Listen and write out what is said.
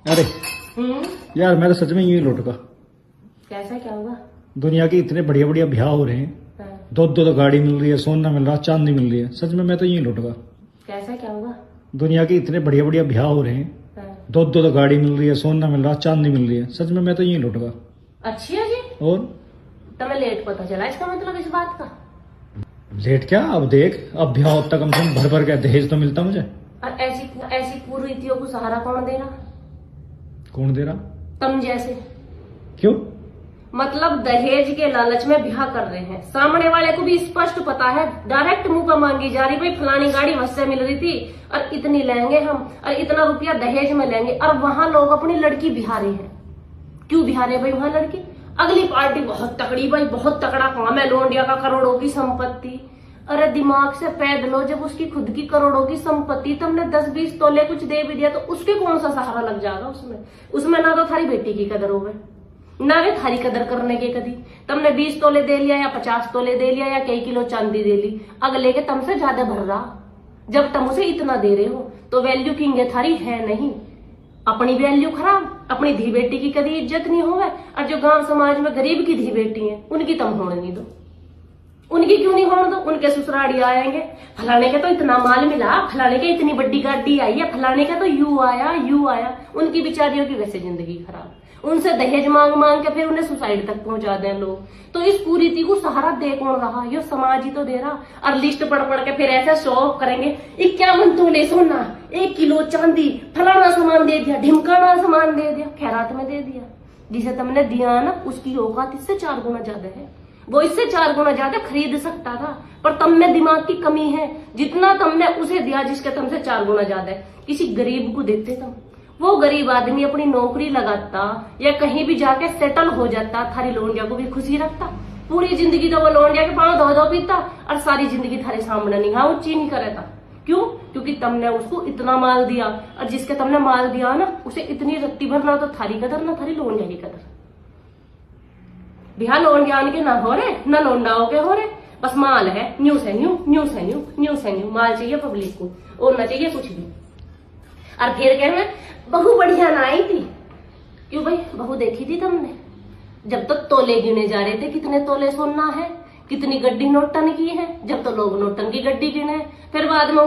अरे यार मैं तो सच में यूं ही लौटगा। कैसा क्या होगा? दुनिया के इतने बढ़िया बढ़िया ब्याह हो रहे हैं, दो दो गाड़ी मिल रही है, सोना मिल रहा, चांदी मिल रही है। सच में मैं तो यूं ही लौटगा। कैसा क्या होगा? दुनिया के इतने बढ़िया बढ़िया ब्याह हो रहे हैं, दो दो गाड़ी मिल रही है, सोना मिल रहा, चांदी मिल रही है। सच में मैं तो यूं ही लौटगा। अच्छी है जी। और तुम्हें लेट पता चला इसका मतलब इस बात का? लेट क्या, अब देख, अब ब्याह होता कम से कम भर भर के दहेज तो मिलता मुझे। और ऐसी पूर्व रीतियों को सहारा कौन दे रहा? कौन दे रहा? तुम जैसे। क्यों? मतलब दहेज के लालच में ब्याह कर रहे हैं। सामने वाले को भी स्पष्ट पता है, डायरेक्ट मुंह पर मांगी जा रही, भाई फलानी गाड़ी वैसे मिल रही थी और इतनी लेंगे हम और इतना रुपया दहेज में लेंगे, और वहां लोग अपनी लड़की बिहारे हैं। क्यों बिहारे भाई वहां लड़की? अगली पार्टी बहुत तकड़ी, भाई बहुत तकड़ा काम है, लोंडिया का करोड़ों की संपत्ति। अरे दिमाग से पैद लो, जब उसकी खुद की करोड़ों की संपत्ति, तुमने 10-20 तोले कुछ दे भी दिया तो उसके कौन सा सहारा लग जाएगा उसमें ना तो थारी बेटी की कदर होवे, ना वे थारी कदर करने के कदी। तुमने 20 तोले दे लिया या 50 तोले दे लिया या कई किलो चांदी दे ली, अगले के तुमसे ज्यादा भर रहा। जब तुम उसे इतना दे रहे हो तो वैल्यू किंग थारी है नहीं। अपनी वैल्यू खराब, अपनी धी बेटी की कभी इज्जत नहीं होवे, और जो गांव समाज में गरीब की धी बेटी है उनकी तुम होने नहीं दो। उनकी क्यों नहीं होने दो? उनके ससुराड़ी आएंगे, फलाने के तो इतना माल मिला, फलाने के इतनी बड़ी गाड़ी आई है, फलाने का तो यू आया। उनकी बेचारियों की वैसे जिंदगी खराब, उनसे दहेज मांग मांग के फिर उन्हें सुसाइड तक पहुंचा दें लोग। तो इस पूरी रीति को सहारा दे कौन रहा? ये समाज ही तो दे रहा। और लिस्ट पढ़ पढ़ के फिर ऐसे शो ऑफ करेंगे, 51 तोले सोना, 1 किलो चांदी, फलाना सामान दे दिया, ढिमकाना सामान दे दिया, खैरात में दे दिया। जिसे तुमने दिया ना उसकी औकात इससे 4 गुना ज्यादा है। वो इससे 4 गुना ज्यादा खरीद सकता था, पर तुम में दिमाग की कमी है। जितना तुमने उसे दिया जिसके तुमसे 4 गुना ज्यादा है, किसी गरीब को देते तुम, वो गरीब आदमी अपनी नौकरी लगाता या कहीं भी जाके सेटल हो जाता, थारी लोंडिया को भी खुशी रखता। पूरी जिंदगी तो वो लोंडिया के पांव धो धो पीता और सारी जिंदगी थारे सामने निगाह ऊंची नहीं करता। क्यों? क्योंकि तुमने उसको इतना माल दिया, और जिसके तुमने माल दिया ना उसे इतनी रत्ती भरना, तो थारी कदर ना थारी लोंडिया की कदर। बिहार लोंडियान के ना हो रहे ना लोंडाओं के हो रहे, बस माल है, न्यूज है न्यू माल चाहिए पब्लिक को, और ना चाहिए कुछ भी। और फिर कहना बहू बढ़िया ना आई थी। क्यों भाई? बहू देखी थी तुमने? जब तक तोले गिने जा रहे थे कितने तोले सोना है, कितनी गड्डी नोटन की है, जब तो लोग नोटन की गड्डी गिने, फिर बाद में